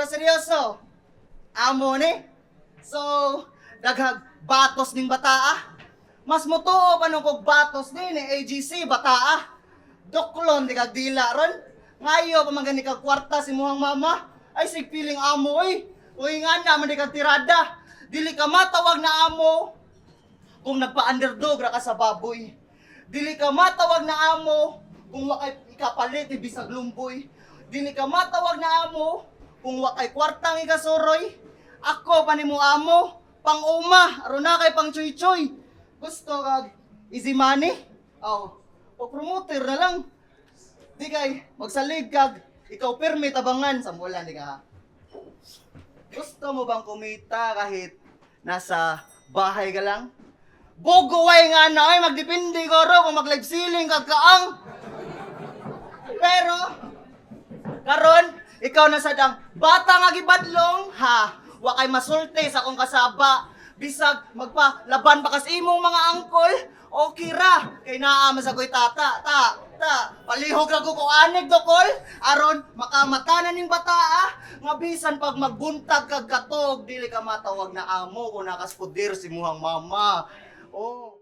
seryoso. Amo ni. So, daghag batos ning bataa. Mas mutuo pa nung kog batos ni AGC bataa. Doklon di kag dila ron. Ngayo pa man gani kag kwarta si muhang mama. Ay sig feeling amo oy. Uy nga na man di kag tirada. Dili ka matawag na amo kung nagpa-underdog ra ka sa baboy. Dili ka matawag na amo kung wakay ikapalit bisag lumboy. Dili ka matawag na amo kung wakay kwartang ikasuroy. Ako pa nimo amo, pang-uma, aron na kay pang choy-choy. Gusto kag easy money? Oh, o promoter na lang. Di kay magsalig kag ikaw permit tabangan sa mulan di ka. Gusto mo bang kumita kahit nasa bahay ka lang? Buguway nga na ay magdepende ko ro kung mag-live ceiling kag kaang. Pero karon ikaw na sadang bata nga gibadlong ha. Wa kay masulti sa akong kasaba. Bisag magpalaban pa kas imong mga angkol. Okay ra kay naa man sa koy tata. Palihog ra ko anig dokol aron makamatanan ning bataa nga bisan pag magbuntag kag katog dili ka matawag na amo kung nakaspodir si muhang mama. Oh.